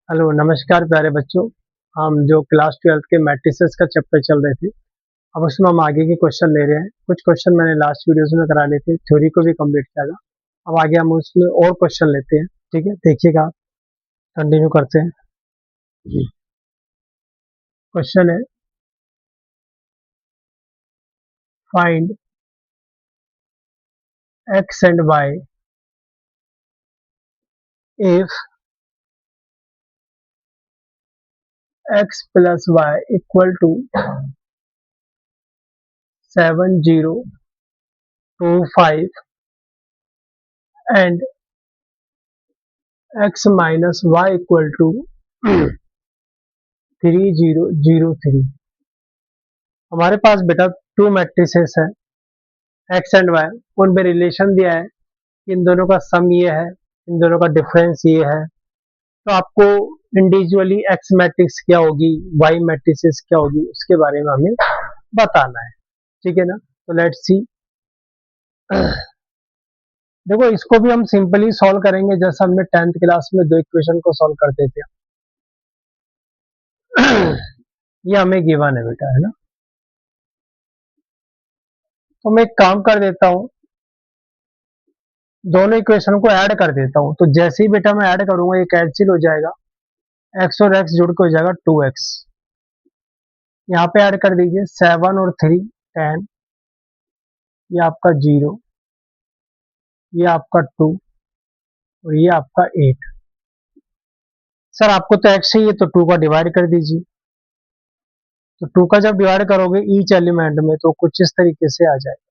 Hello, नमस्कार प्यारे बच्चों। हम जो क्लास 12th के मैट्रिसेस का चैप्टर चल रहे थे, अब उसमें हम आगे के क्वेश्चन ले रहे हैं। कुछ क्वेश्चन मैंने लास्ट वीडियोस में करा लिए थे, थ्योरी को भी कंप्लीट किया था। अब आगे हम उसमें और क्वेश्चन लेते हैं। ठीक है, देखिएगा, कंटिन्यू करते हैं। क्वेश्चन है, find x and y if x plus y equal to 7025 and x minus y equal to 3003। हमारे पास बेटा टू मैट्रिसेस है, एक्स एंड वाई। उनमें रिलेशन दिया है, इन दोनों का सम ये है, इन दोनों का डिफरेंस ये है। तो आपको इंडिविजुअली एक्स मैट्रिक्स क्या होगी, वाई मैट्रिसेस क्या होगी, उसके बारे में हमें बताना है। ठीक है ना, तो लेट्स सी। देखो, इसको भी हम सिंपली सॉल्व करेंगे, जैसा हमने 10th क्लास में दो इक्वेशन को सॉल्व करते थे। ये हमें गिवन है बेटा, है ना। तो मैं एक काम कर देता हूँ, दोनों इक्वेशन को ऐड कर देता हूँ। तो जैसे ही बेटा मैं ऐड करूंगा, ये कैंसिल हो जाएगा, एक्स और एक्स जुड़ के हो जाएगा 2x। यहाँ पे ऐड कर दीजिए 7 और 3 10, ये आपका 0, ये आपका 2 और ये आपका 8। सर आपको तो x चाहिए तो 2 का डिवाइड कर दीजिए। तो 2 का जब डिवाइड करोगे ईच एलिमेंट में, तो कुछ इस तरीके से आ जाएगा।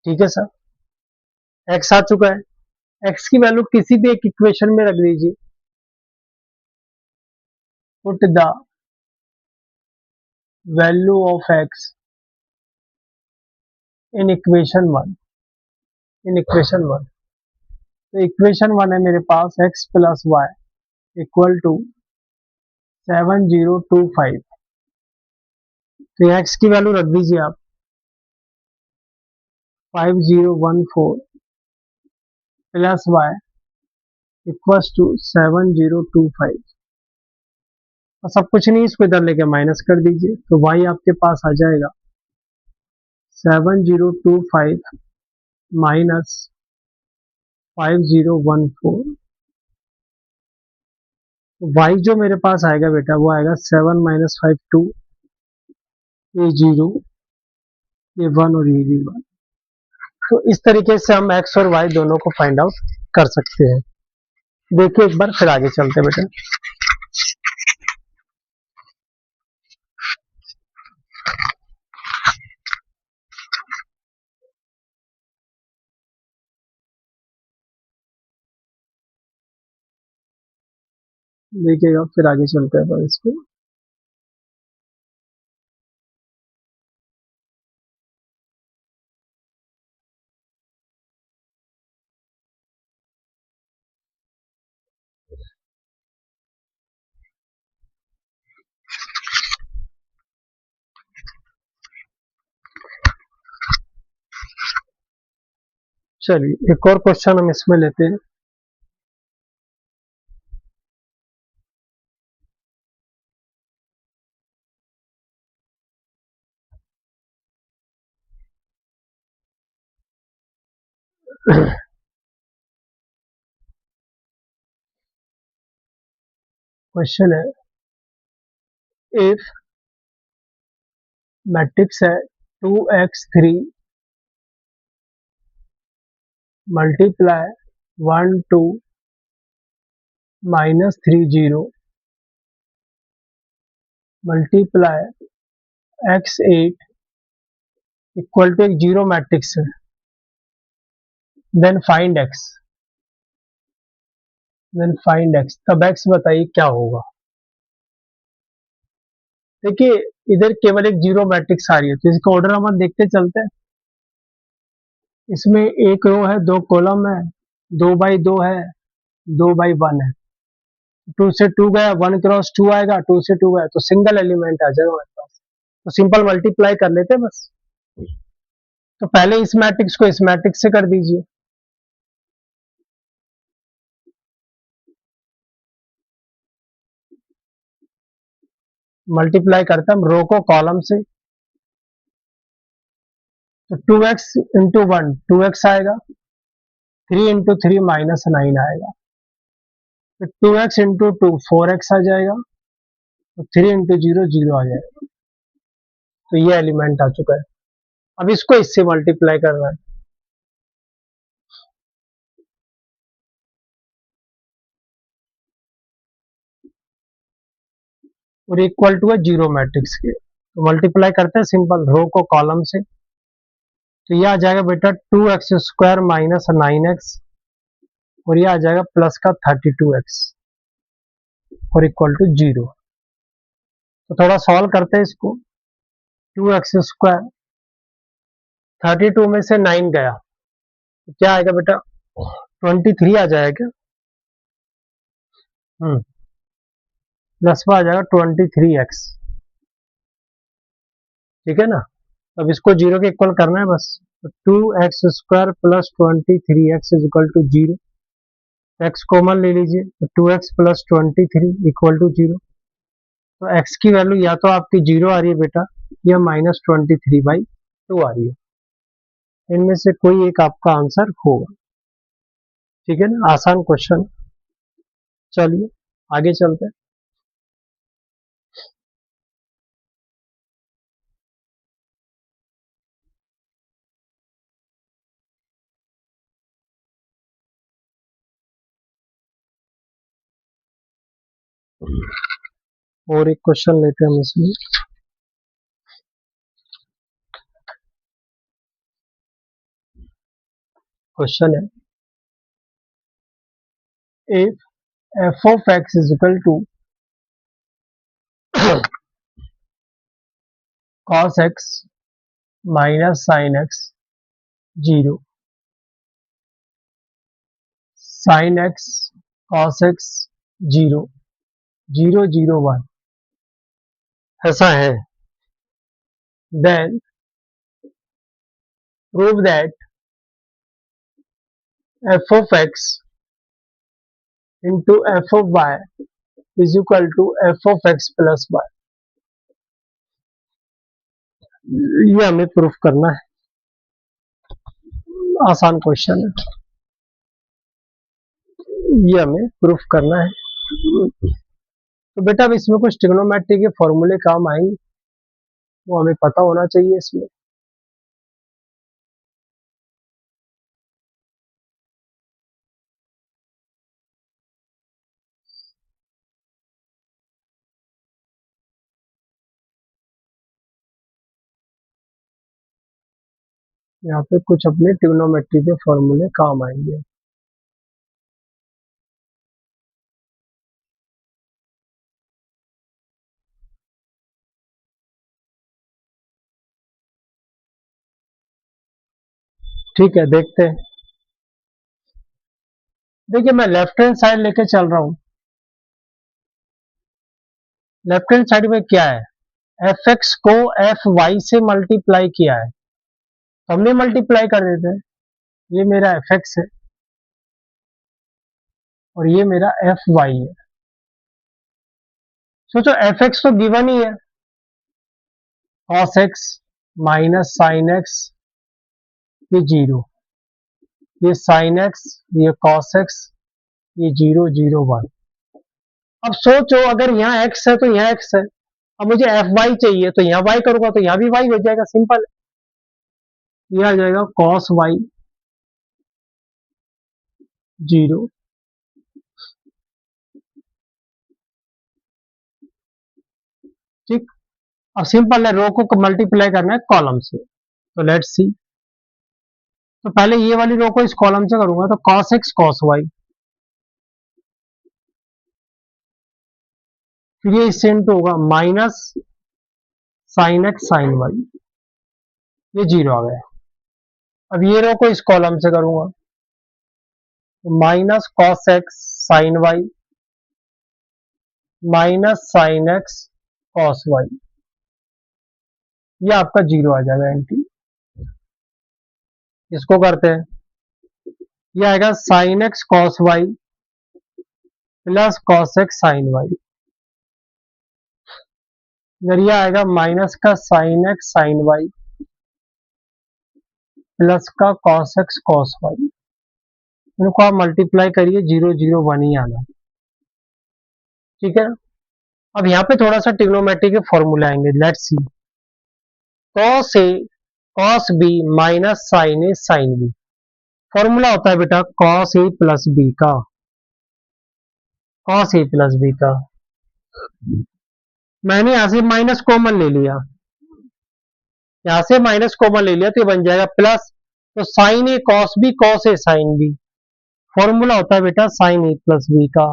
ठीक है सर, x आ चुका है। x की वैल्यू किसी भी एक इक्वेशन में रख दीजिए। Put the value of x in equation 1। In equation 1, तो इक्वेशन 1 है मेरे पास x plus y equal to 7025। तो x की वैल्यू रख दीजिए आप 5014 प्लस वाई इक्वल्स टू 7025। और सब कुछ नहीं, इसको इधर लेके माइनस कर दीजिए, तो y आपके पास आ जाएगा 7025 माइनस 5014। y जो मेरे पास आएगा बेटा, वो आएगा 7 माइनस 5 2, ये 0, ये 1 और ये भी 1। तो इस तरीके से हम x और y दोनों को फाइंड आउट कर सकते हैं। देखिए एक बार, फिर आगे चलते हैं बेटा। देखिएगा, फिर आगे चलते हैं इस पे। चलिए एक और क्वेश्चन हम इसमें लेते हैं। क्वेश्चन है, इफ मैट्रिक्स है 2x3 multiply 1 2 minus 3 0 multiply x8 equal to एक जीरो मैट्रिक्स है, then find x। Then find x, तब x बताइए क्या होगा। देखिए, इधर केवल एक जीरो मैट्रिक्स आ रही है, तो इसका ऑर्डर हम देखते चलते हैं। इसमें एक रो है, दो कॉलम है, 2 बाई 2 है, 2 बाई 1 है। 2 से 2 गया, 1 क्रॉस 2 आएगा, 2 से 2 गया, तो सिंगल एलिमेंट आ जाएगा हमारे पास। तो सिंपल मल्टीप्लाई कर लेते हैं बस। तो पहले इस मैट्रिक्स को इस मैट्रिक्स से कर दीजिए। मल्टीप्लाई करते हैं हम रो को कॉलम से, तो 2x इंटू 1 2x आएगा, 3 इंटू 3 -9 आएगा, फिर 2x इंटू 2 4x आ जाएगा, तो 3 इंटू 0 0 आ जाएगा। तो ये एलिमेंट आ चुका है। अब इसको इससे मल्टीप्लाई करना है, और इक्वल टू है जीरो मैट्रिक्स के। तो मल्टीप्लाई करते हैं सिंपल रो को कॉलम से, तो ये आ जाएगा बेटा 2x² माइनस 9x, और ये आ जाएगा प्लस का 32x और इक्वल टू 0। तो थोड़ा सॉल्व करते हैं इसको। 2x², 32 में से 9 गया तो क्या आएगा बेटा 23 आ जाएगा, प्लस में आ जाएगा 23x, ठीक है ना। अब इसको जीरो के इक्वल करना है बस, तो 2x² plus 23x is equal to 0। X common ले लीजिए, तो 2x प्लस 23 इक्वल टू 0। तो x की वैल्यू या तो आपकी 0 आ रही है बेटा, या -23/2 आ रही है। इनमें से कोई एक आपका आंसर होगा, ठीक है ना। आसान क्वेश्चन। चलिए आगे चलते हैं। और एक क्वेश्चन लेते हैं हम इसमें। क्वेश्चन है, if f of x is equal to cos x minus sin x 0, sin x cos x 0 0 0 1 ऐसा है, then prove that f of x into f of y is equal to f of x plus y। ये हमें proof करना है, आसान question है, ये हमें प्रूफ करना है। तो बेटा अब इसमें कुछ ट्रिग्नोमेट्री के फॉर्मूले काम आएंगे, वो हमें पता होना चाहिए इसमें। यहाँ पे कुछ अपने ट्रिग्नोमेट्री के फॉर्मूले काम आएंगे। ठीक है, देखते हैं। देखिए मैं लेफ्ट हैंड साइड लेके चल रहा हूँ। लेफ्ट हैंड साइड में क्या है, एफ एक्स को एफ वाई से मल्टीप्लाई किया है, तो हमने मल्टीप्लाई कर देते हैं। ये मेरा एफ एक्स है और ये मेरा एफ वाई है। सोचो एफ एक्स तो गिवन ही है, cos x minus sine x, ये 0, ये साइन एक्स, ये कॉस एक्स, ये 0 0 1। अब सोचो अगर यहाँ एक्स है तो यहाँ एक्स है, अब मुझे एफ वाई चाहिए तो यहाँ वाई करूंगा तो यहाँ भी वाई हो जाएगा, सिंपल है। ये आ जाएगा कॉस वाई 0, ठीक। अब सिंपल है, रो को मल्टीप्लाई करना है कॉलम से, तो लेट्स सी। तो पहले ये वाली रो को इस कॉलम से करूंगा, तो cos x cos y, फिर ये इससे इंटू होगा minus sine x sine y, ये 0 आ गया। अब ये रो को इस कॉलम से करूंगा, तो minus cos x sine y minus sine x cos y, ये आपका 0 आ जाएगा एंटी। इसको करते हैं, ये आएगा sine x cos y plus cos x sine y, इधर ये आएगा माइनस का sine x sine y plus का कॉस एक्स कॉस वाई, इनको आप मल्टीप्लाई करिए, 0 0 1 ही आना है। ठीक है, अब यहाँ पे थोड़ा सा ट्रिग्नोमेट्री के फॉर्मूले आएंगे। Let's see, cos A cos B minus sine A sine B. Formula होता है बेटा कॉस ए प्लस बी का, कॉस ए प्लस बी का। मैंने यहां से माइनस कॉमन ले लिया, यहां से माइनस कॉमन ले लिया तो ये बन जाएगा प्लस, तो sign A cos B cos A sine B. Formula होता है बेटा साइन ए प्लस बी का।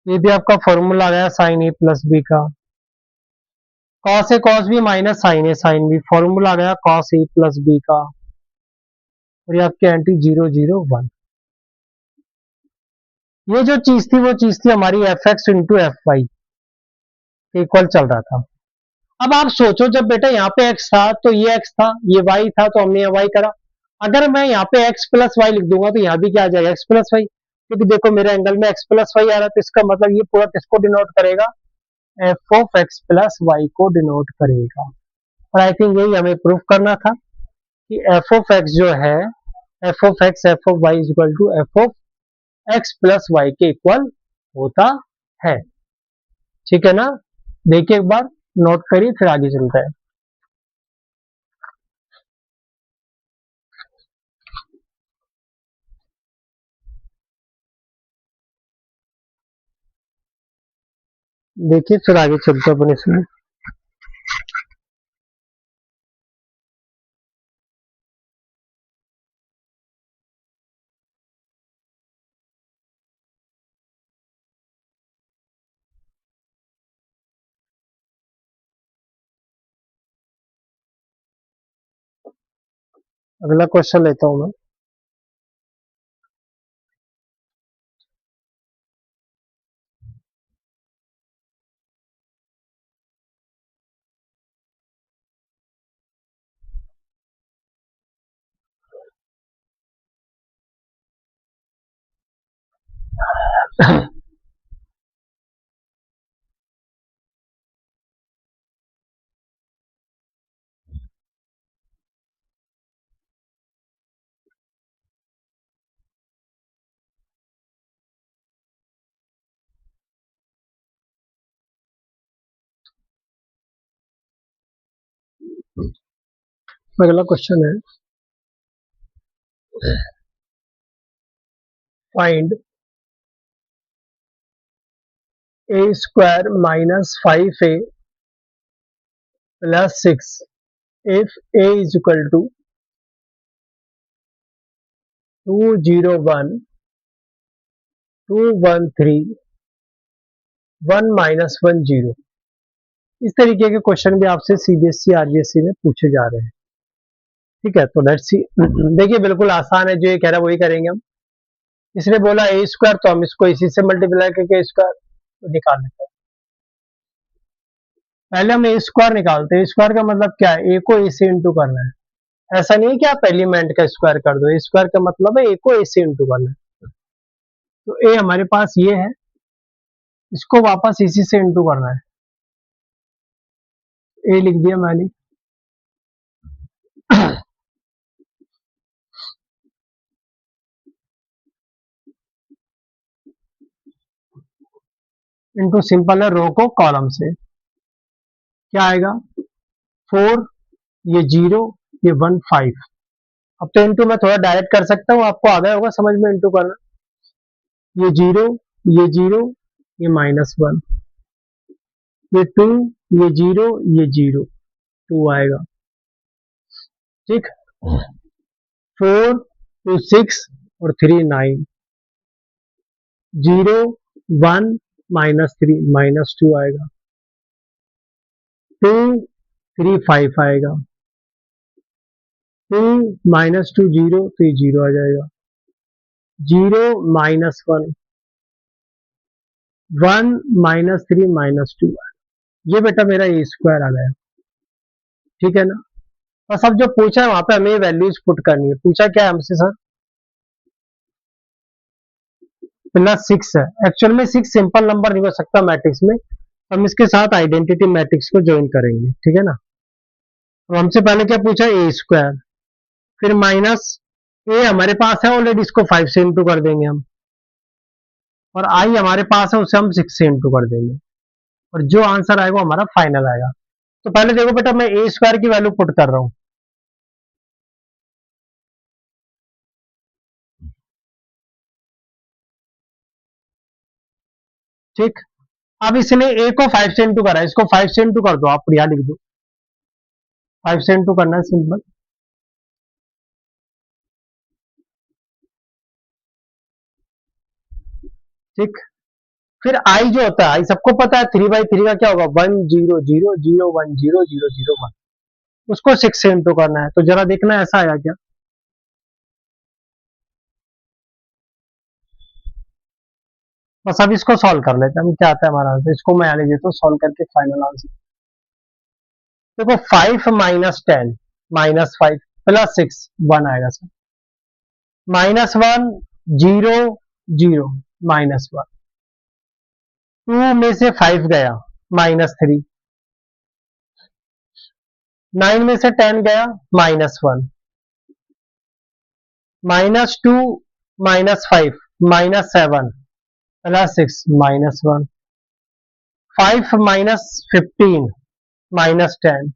ये भी आपका फॉर्मूला आ गया साइन ए प्लस बी का। Cos A cos B minus sine A sine B, formula आ गया कॉस ए प्लस बी का। और ये आपके एंटी 0 0 1। ये जो चीज थी वो चीज थी हमारी f x into f y equal चल रहा था। अब आप सोचो, जब बेटा यहाँ पे x था तो ये x था, ये y था तो हमने यहाँ y करा। अगर मैं यहाँ पे x प्लस वाई लिख दूंगा तो यहाँ भी क्या आ जाएगा x प्लस वाई, क्योंकि देखो मेरे एंगल में x प्लस वाई आ रहा है, तो इसका मतलब ये पूरा किसको डिनोट करेगा, f of x plus y को डिनोट करेगा। और आई थिंक यही हमें प्रूफ करना था कि एफ ऑफ एक्स जो है, f of x f of y is equal to f of x plus y के इक्वल होता है। ठीक है ना, देखिए एक बार नोट करिए फिर आगे चलते हैं। देखिए फिर आगे चलते हैं अपन इसमें। अगला क्वेश्चन लेता हूं मैं। अगला क्वेश्चन है, find a square minus 5a plus 6 if a is equal to 2 0 1 2 1 3 1 minus 1 0। इस तरीके के क्वेश्चन भी आपसे सीबीएसई आरबीएसई में पूछे जा रहे हैं। ठीक है, तो लेट्स सी। देखिए बिल्कुल आसान है, जो ये कह रहा है वही करेंगे हम। इसने बोला ए स्क्वायर, तो हम इसको इसी से मल्टीप्लाई करके स्क्वायर निकाल लेते हैं। पहले हम ए स्क्वायर निकालते हैं। स्क्वायर का मतलब क्या है, ए को ए से इंटू करना है। ऐसा नहीं है कि आप एलिमेंट का स्क्वायर कर दो, ए स्क्वायर का मतलब है ए को ए से इंटू करना है। तो ए हमारे पास ये है, इसको वापस इसी से इंटू करना है। ए लिख दिया मैंने। इंटू सिंपल है रो को कॉलम से, क्या आएगा 4, ये 0, ये 1 5। अब तो इंटू मैं थोड़ा डायरेक्ट कर सकता हूँ, आपको आ गया होगा समझ में इंटू करना। ये 0, ये 0, ये -1, ये 2, ये 0, ये 0, 2 आएगा। ठीक, 4 2 6 और 3 9, 0 1 -3 -2 आएगा। 2 3 5 आएगा। 2 -2 0, तो ये 0 आ जाएगा। 0 -1 1 -3 -2, ये बेटा मेरा ए स्क्वायर आ गया। ठीक है ना, बस अब जो पूछा है वहां पे हमें वैल्यूज पुट करनी है। पूछा क्या है हमसे सर, प्लस 6 है। एक्चुअल में 6 सिंपल नंबर नहीं हो सकता मैट्रिक्स में, हम इसके साथ आइडेंटिटी मैट्रिक्स को ज्वाइन करेंगे, ठीक है ना। तो हमसे पहले क्या पूछा, ए स्क्वायर, फिर माइनस ए हमारे पास है ऑलरेडी, इसको 5 से इंटू कर देंगे हम, और आई हमारे पास है, उसे हम 6 से इंटू कर देंगे, और जो आंसर आएगा हमारा फाइनल आएगा। तो पहले देखो बेटा, मैं ए स्क्वायर की वैल्यू पुट कर रहा हूं, ठीक। अब इसने ए को 5 से इंटू करा, इसको 5 से इंटू कर दो, आप यहां लिख दो, 5 से इंटू करना है सिंपल, ठीक। फिर आई जो होता है, आई सबको पता है, 3/3 का क्या होगा, 1 0 0 0 1, उसको 6 से इंटू करना है। तो जरा देखना ऐसा आया क्या, बस अब इसको सॉल्व कर लेते हैं हम, क्या आता है हमारा आंसर, इसको मैं यहाँ लिख देता हूँ सॉल्व करके फाइनल आंसर। देखो 5 माइनस 10 माइनस 5 प्लस 6 1 आएगा सर, -1 0 0 -1, 2 में से 5 गया, -3, 9 में से 10 गया, -1, -2 -5 -7 +6 -1, 5 -15 -10,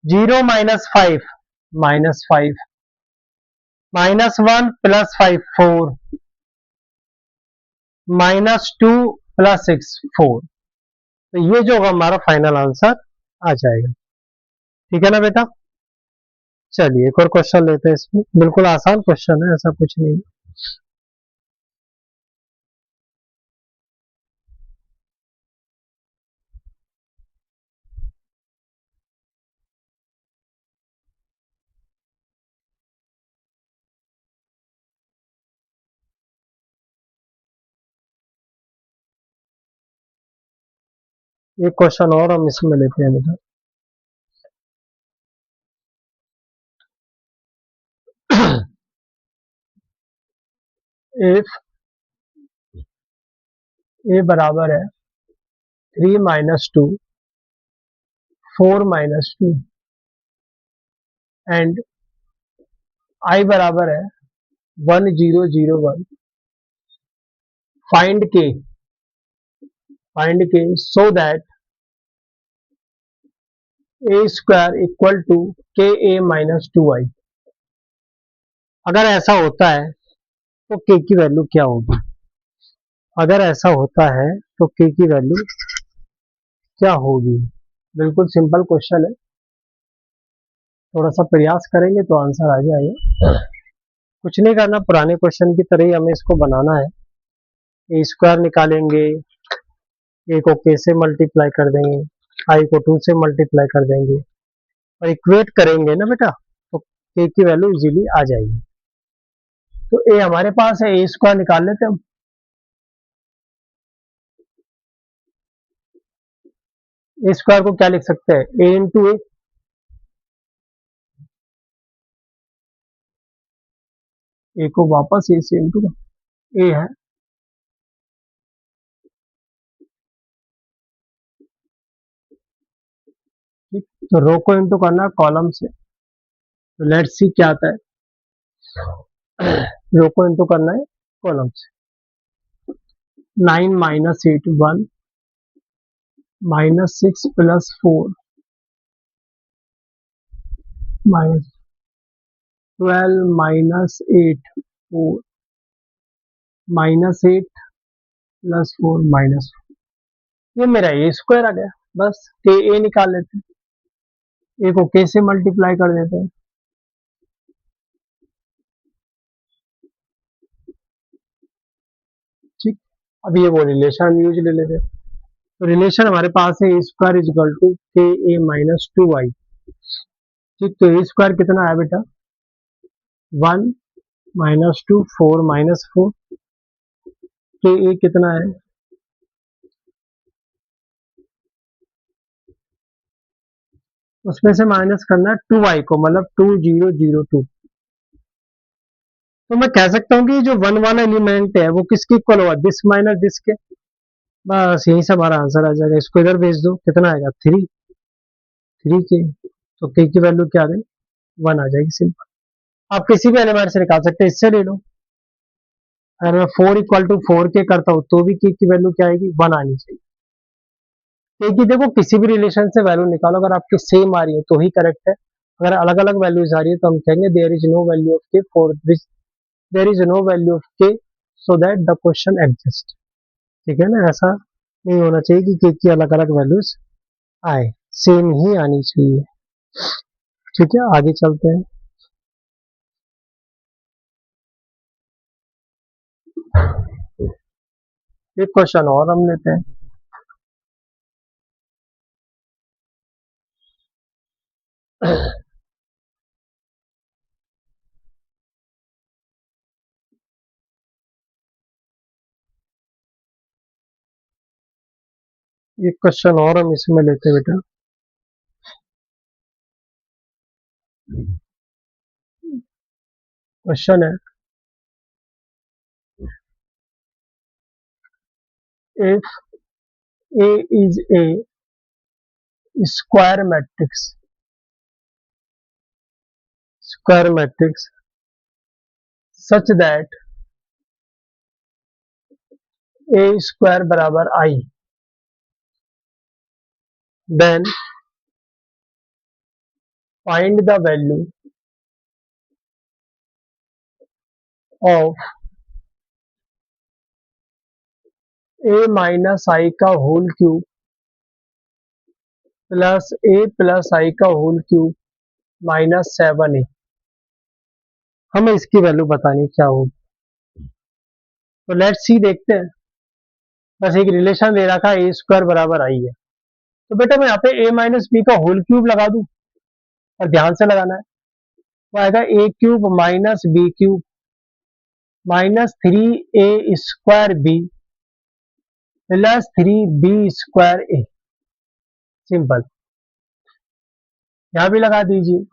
0 -5 -5, -1 +5 4, -2 +6 4। तो ये जो होगा हमारा फाइनल आंसर आ जाएगा, ठीक है ना बेटा। चलिए एक और क्वेश्चन लेते हैं, इसमें बिल्कुल आसान क्वेश्चन है, ऐसा कुछ नहीं। एक क्वेश्चन और हम इसमें लेते हैं बेटा। इफ ए बराबर है 3 - 2 4 - 2 एंड आई बराबर है 1 0 0 1, find k so that A square equal to k A -2 आई। अगर ऐसा होता है तो के की वैल्यू क्या होगी, अगर ऐसा होता है तो के की वैल्यू क्या होगी। बिल्कुल सिंपल क्वेश्चन है, थोड़ा सा प्रयास करेंगे तो आंसर आ जाएगा। कुछ नहीं करना, पुराने क्वेश्चन की तरह ही हमें इसको बनाना है। ए स्क्वायर निकालेंगे, ए को के से मल्टीप्लाई कर देंगे, आई को 2 से मल्टीप्लाई कर देंगे, और इक्वेट करेंगे ना बेटा, तो के की वैल्यू इजीली आ जाएगी। तो ए हमारे पास है, ए स्क्वायर निकाल लेते हैं हम। ए स्क्वायर को क्या लिख सकते हैं, ए इंटू ए, ए को वापस ए से इंटू ए है, ठीक। तो रो को इंटू करना है कॉलम से, तो लेट्स सी क्या आता है। रो को इंटू करना है कॉलम से, 9 - 8 1, -6 +4 -12 -8 4 -8 +4 ये मेरा ए स्क्वायर आ गया। बस के ए निकाल लेते हैं, ए को के से मल्टीप्लाई कर देते हैं, ठीक। अब ये वो रिलेशन यूज ले लेते हैं, तो रिलेशन हमारे पास है ए square is equal to k A -2 आई, ठीक। तो ए स्क्वायर कितना है बेटा, 1 -2 4 -4, के ए कितना है, उसमें से माइनस करना है 2 आई को, मतलब 2002, तो मैं कह सकता हूँ कि जो वन वाला एलिमेंट है वो किसके इक्वल होगा, दिस माइनस दिस के। बस यही से हमारा आंसर आ जाएगा। इसको इधर भेज दो, कितना आएगा, 3, 3 के। तो के की वैल्यू क्या आ गई, 1 आ जाएगी सिंपल। आप किसी भी एलिमेंट से निकाल सकते हैं, इससे ले लो। अगर मैं 4 = 4 के करता हूँ तो भी के की वैल्यू क्या आएगी, 1 आनी चाहिए। के की देखो किसी भी रिलेशन से वैल्यू निकालो, अगर आपकी सेम आ रही है तो ही करेक्ट है। अगर अलग अलग वैल्यूज आ रही है तो हम कहेंगे there is no value of K for which there is no value of K so that the question exist. ठीक है ना, ऐसा नहीं होना चाहिए कि के की अलग अलग वैल्यूज आए, सेम ही आनी चाहिए। ठीक है, आगे चलते हैं। एक क्वेश्चन और हम लेते हैं। एक क्वेश्चन और हम इसमें लेते हैं बेटा। क्वेश्चन है, if A is a square matrix such that a square बराबर I, then find the value of a minus I का whole cube plus a plus I का होल क्यूब -7a। हमें इसकी वैल्यू बतानी क्या होगी। तो लेट्स सी, देखते हैं। बस एक रिलेशन दे रखा है, ए स्क्वायर बराबर आई है। तो बेटा मैं यहाँ पे a माइनस बी का होल क्यूब लगा दूं, और ध्यान से लगाना है। वो आएगा a cube minus b cube -3a² b +3b² a. Simple, यहाँ भी लगा दीजिए।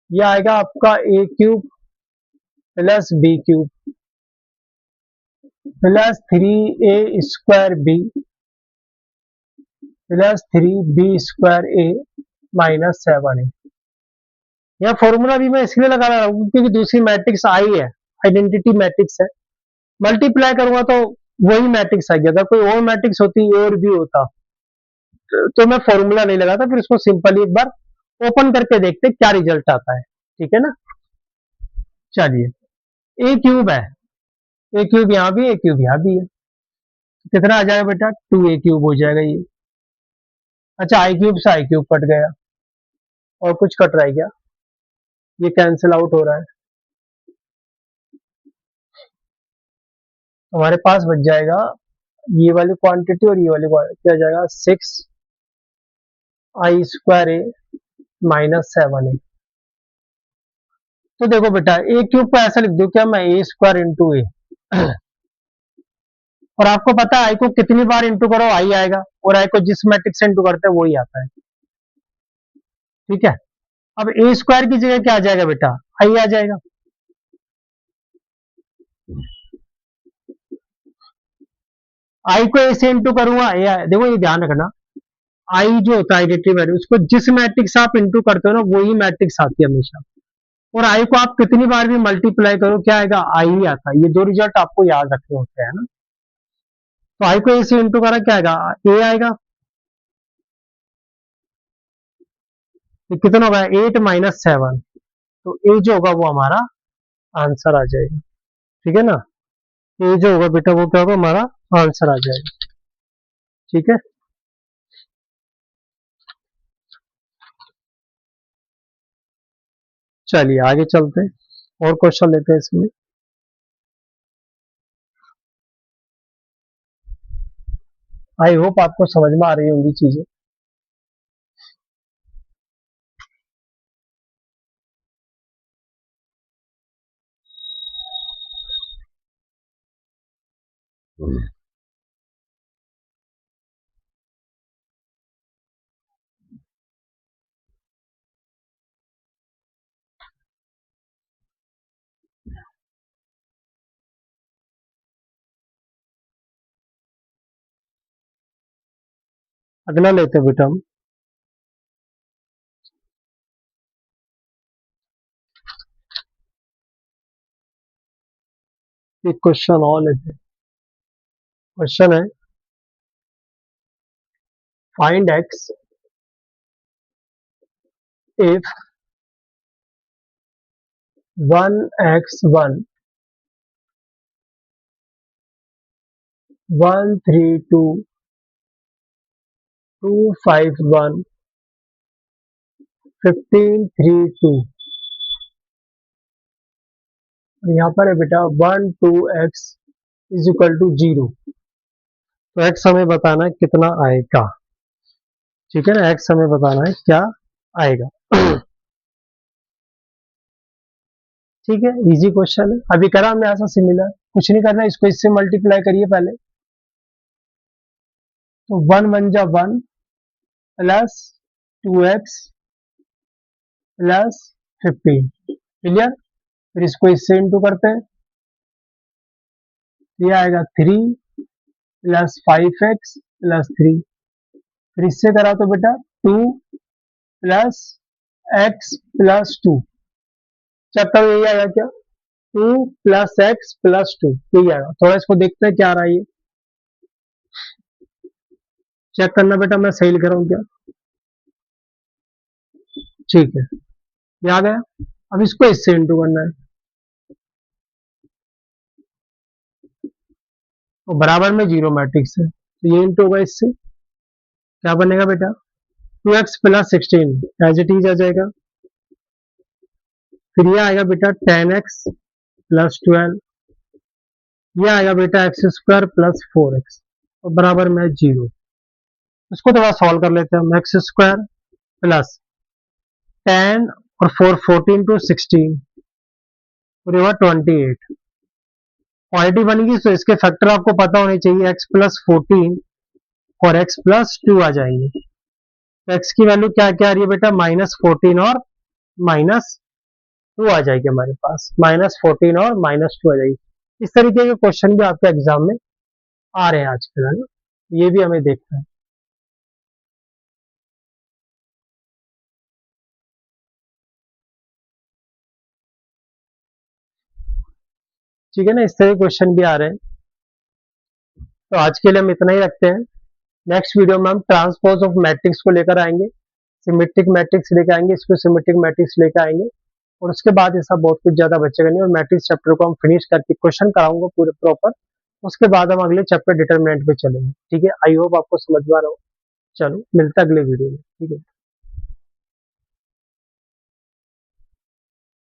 ये आएगा आपका a cube plus b cube +3a² b +3b² a -7a। यह फॉर्मूला भी मैं इसलिए लगा रहा हूँ क्योंकि दूसरी मैट्रिक्स आई है, आइडेंटिटी मैट्रिक्स है। मल्टीप्लाई करूंगा तो वही मैट्रिक्स आएगी। अगर कोई और मैट्रिक्स होती, और भी होता, तो मैं फॉर्मूला नहीं लगाता, फिर उसको सिंपली एक बार ओपन करके देखते क्या रिजल्ट आता है। ठीक है ना, चलिए। ए क्यूब है, ए क्यूब यहाँ भी, ए क्यूब यहाँ भी है। कितना आ जाएगा बेटा, 2a³ हो जाएगा ये। अच्छा, आई क्यूब से आई क्यूब कट गया, और कुछ कट रहा है क्या, ये कैंसिल आउट हो रहा है। हमारे पास बच जाएगा ये वाली क्वांटिटी और ये वाली क्वांटिटी, क्या जाएगा, 6i² -7a। तो देखो बेटा, ए क्यूब को ऐसा लिख दो क्या मैं, a² इंटू ए। और आपको पता है आई को कितनी बार इंटू करो आई आएगा, और आई को जिस मैट्रिक्स से इंटू करते हैं वही आता है। ठीक है, अब a² की जगह क्या आ जाएगा बेटा, आई आ जाएगा। आई को ए से इंटू करूंगा, देखो ये ध्यान रखना, आई जो होता है आइडेंटिटी वैल्यू, उसको जिस मैट्रिक्स आप इंटू करते हो ना वही मैट्रिक्स आती है हमेशा। और आई को आप कितनी बार भी मल्टीप्लाई करो क्या आएगा, आई ही आता है। ये दो रिजल्ट आपको याद रखने होते हैं ना। तो आई को ए से इंटू करा क्या आएगा, ए आएगा। तो कितना होगा, 8 - 7। तो ए जो होगा वो हमारा आंसर आ जाएगा। ठीक है ना, ए जो होगा बेटा वो क्या होगा, हमारा आंसर आ जाएगा। ठीक है, चलिए आगे चलते हैं, और क्वेश्चन लेते हैं इसमें। आई होप आपको समझ में आ रही होंगी चीजें। अगला लेते हैं बेटा हम एक क्वेश्चन और लेते हैं। क्वेश्चन है फाइंड एक्स इफ 1x1 132 251 1532 यहाँ पर है बेटा 1 2x इज इक्वल टू 0। तो x हमें बताना है कितना आएगा। ठीक है ना, x हमें बताना है क्या आएगा। ठीक है, इजी क्वेश्चन है। अभी करा हमने ऐसा सिमिलर, कुछ नहीं करना, इसको इससे मल्टीप्लाई करिए पहले। तो 1 1 जा 1 प्लस 2x प्लस 15। क्लियर। फिर इसको इससे इंटू करते हैं, ये आएगा 3 प्लस 5x प्लस 3। फिर इससे करा तो बेटा 2 प्लस x प्लस 2। चेक करो यही आएगा क्या, 2 प्लस एक्स प्लस 2, यही आएगा। थोड़ा इसको देखते हैं क्या आ रहा है ये, चेक करना बेटा मैं सही लिख रहा हूँ क्या। ठीक है, ये आ गया। अब इसको इससे इंटू करना है, तो बराबर में जीरो मैट्रिक्स है, तो ये इंटू होगा इससे, क्या बनेगा बेटा 2x plus 16 as it is आ जाएगा। फिर ये आएगा बेटा 10x प्लस 12, ये आएगा बेटा एक्स स्क्वायर प्लस 4x और बराबर में जीरो। इसको थोड़ा सॉल्व कर लेते हैं हम। एक्स स्क्वायर प्लस 10 और 4 14 टू 16 और ये हुआ 28। क्वालिटी बन गई, तो इसके फैक्टर आपको पता होने चाहिए, x प्लस 14 और x प्लस 2 आ जाएंगे। तो x की वैल्यू क्या क्या आ रही है बेटा, -14 और -2 आ जाएगी हमारे पास, -14 और -2 आ जाएगी। इस तरीके के क्वेश्चन भी आपके एग्जाम में आ रहे हैं आजकल, है ना, ये भी हमें देखना है। ठीक है ना, इस तरह के क्वेश्चन भी आ रहे हैं। तो आज के लिए हम इतना ही रखते हैं। नेक्स्ट वीडियो में हम ट्रांसपोज ऑफ मैट्रिक्स को लेकर आएंगे, सिमेट्रिक मैट्रिक्स लेकर आएंगे, इसको सिमेट्रिक मैट्रिक्स लेकर आएंगे, और उसके बाद ऐसा बहुत कुछ ज्यादा बचेगा नहीं, और मैट्रिक्स चैप्टर को हम फिनिश करके क्वेश्चन कराऊंगा पूरे प्रॉपर। उसके बाद हम अगले चैप्टर डिटरमिनेंट पे चलेंगे। ठीक है, आई होप आपको समझ में आ रहा हो। चलो मिलता है अगले वीडियो में। ठीक है।